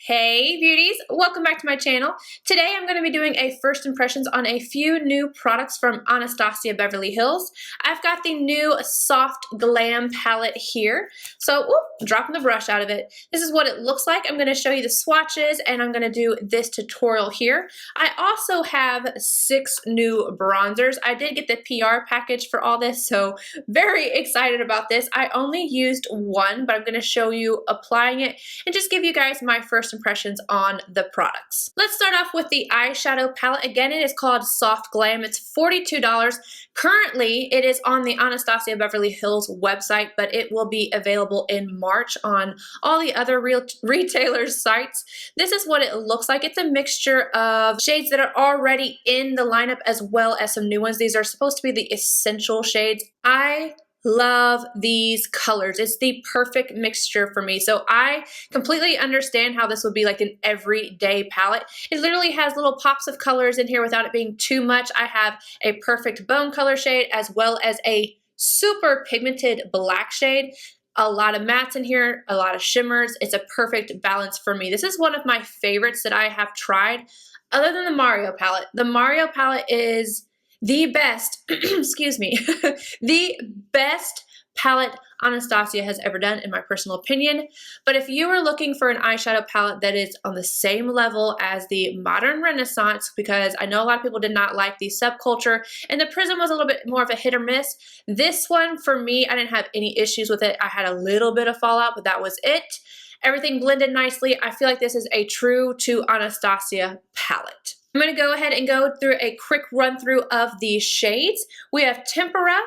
Hey beauties, welcome back to my channel. Today I'm going to be doing a first impressions on a few new products from Anastasia Beverly Hills. I've got the new Soft Glam palette here. So, dropping the brush out of it. This is what it looks like. I'm going to show you the swatches and I'm going to do this tutorial here. I also have 6 new bronzers. I did get the PR package for all this, so very excited about this. I only used one, but I'm going to show you applying it and just give you guys my first impressions on the products. Let's start off with the eyeshadow palette. Again, it is called Soft Glam. It's $42. Currently, it is on the Anastasia Beverly Hills website, but it will be available in March on all the other retailers' sites. This is what it looks like. It's a mixture of shades that are already in the lineup as well as some new ones. These are supposed to be the essential shades. I love these colors. It's the perfect mixture for me. So I completely understand how this would be like an everyday palette. It literally has little pops of colors in here without it being too much. I have a perfect bone color shade as well as a super pigmented black shade. A lot of mattes in here, a lot of shimmers. It's a perfect balance for me. This is one of my favorites that I have tried other than the Mario palette. The Mario palette is the best, excuse me, the best palette Anastasia has ever done in my personal opinion. But if you are looking for an eyeshadow palette that is on the same level as the Modern Renaissance, because I know a lot of people did not like the Subculture and the Prism was a little bit more of a hit or miss. This one for me, I didn't have any issues with it. I had a little bit of fallout, but that was it. Everything blended nicely. I feel like this is a true to Anastasia palette. I'm going to go ahead and go through a quick run through of these shades. We have Tempera,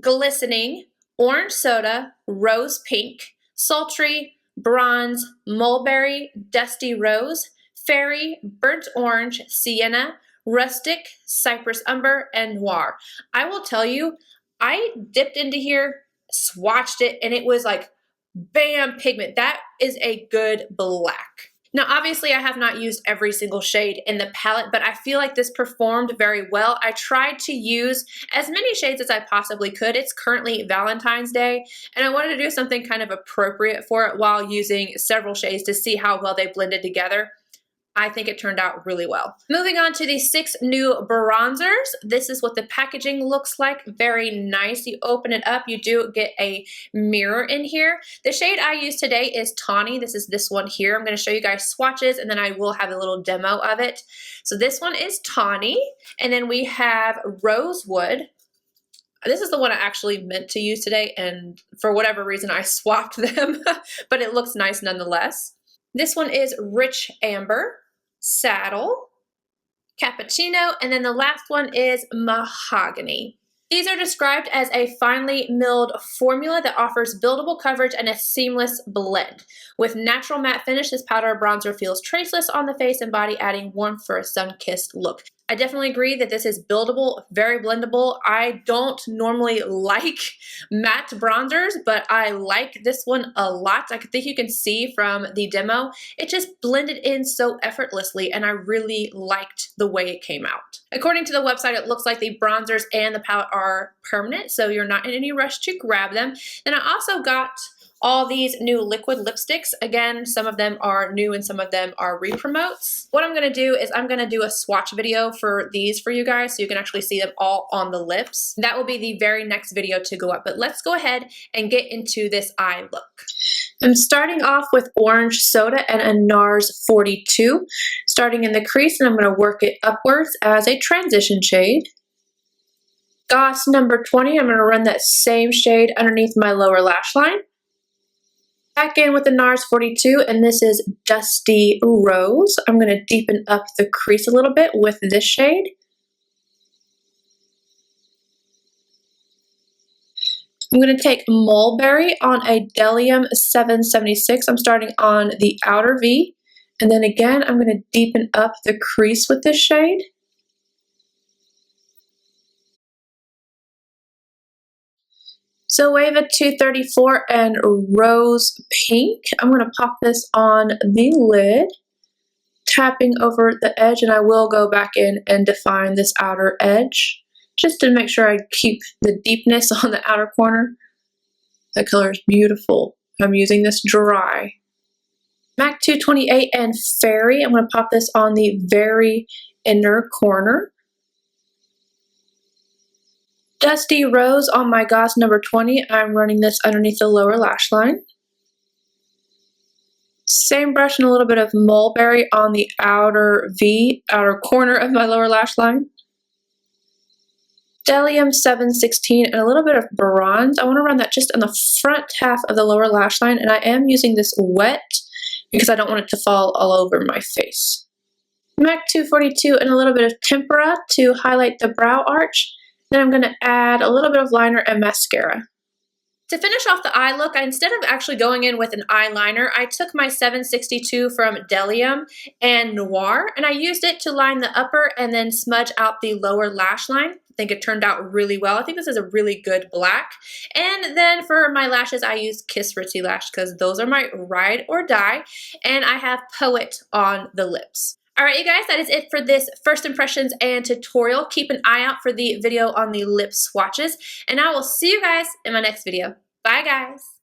Glistening, Orange Soda, Rose Pink, Sultry, Bronze, Mulberry, Dusty Rose, Fairy, Burnt Orange, Sienna, Rustic, Cypress Umber, and Noir. I will tell you, I dipped into here, swatched it, and it was like, bam, pigment. That is a good black. Now, obviously, I have not used every single shade in the palette, but I feel like this performed very well. I tried to use as many shades as I possibly could. It's currently Valentine's Day, and I wanted to do something kind of appropriate for it while using several shades to see how well they blended together. I think it turned out really well. Moving on to the 6 new bronzers. This is what the packaging looks like. Very nice. You open it up, you do get a mirror in here. The shade I use today is Tawny. This is this one here. I'm going to show you guys swatches and then I will have a little demo of it. So this one is Tawny. And then we have Rosewood. This is the one I actually meant to use today, and for whatever reason I swapped them, but it looks nice nonetheless. This one is Rich Amber, Saddle, Cappuccino, and then the last one is Mahogany. These are described as a finely milled formula that offers buildable coverage and a seamless blend. With natural matte finish, this powder bronzer feels traceless on the face and body, adding warmth for a sun-kissed look. I definitely agree that this is buildable, very blendable. I don't normally like matte bronzers, but I like this one a lot. I think you can see from the demo, it just blended in so effortlessly, and I really liked the way it came out. According to the website, it looks like the bronzers and the palette are permanent, so you're not in any rush to grab them. Then I also got all these new liquid lipsticks. Again, some of them are new and some of them are re-promotes. What I'm going to do is I'm going to do a swatch video for these for you guys so you can actually see them all on the lips. That will be the very next video to go up, but let's go ahead and get into this eye look. I'm starting off with Orange Soda and a NARS 42, starting in the crease, and I'm going to work it upwards as a transition shade. Goss number 20, I'm going to run that same shade underneath my lower lash line. Back in with the NARS 42, and this is Dusty Rose. I'm going to deepen up the crease a little bit with this shade. I'm going to take Mulberry on a Delium 776. I'm starting on the outer V, and then again, I'm going to deepen up the crease with this shade. Zoeva 234 and Rose Pink. I'm going to pop this on the lid, tapping over the edge, and I will go back in and define this outer edge just to make sure I keep the deepness on the outer corner. That color is beautiful. I'm using this dry. MAC 228 and Fairy. I'm going to pop this on the very inner corner. Dusty Rose on my Goss number 20. I'm running this underneath the lower lash line. Same brush and a little bit of Mulberry on the outer corner of my lower lash line. Stellium 716 and a little bit of bronze. I want to run that just on the front half of the lower lash line, and I am using this wet because I don't want it to fall all over my face. MAC 242 and a little bit of tempera to highlight the brow arch. Then I'm going to add a little bit of liner and mascara. To finish off the eye look, instead of actually going in with an eyeliner, I took my 762 from Stellium and Noir, and I used it to line the upper and then smudge out the lower lash line. I think it turned out really well. I think this is a really good black. And then for my lashes, I use Kiss Ritzy Lash because those are my ride or die, and I have Poet on the lips. Alright you guys, that is it for this first impressions and tutorial. Keep an eye out for the video on the lip swatches, and I will see you guys in my next video. Bye guys!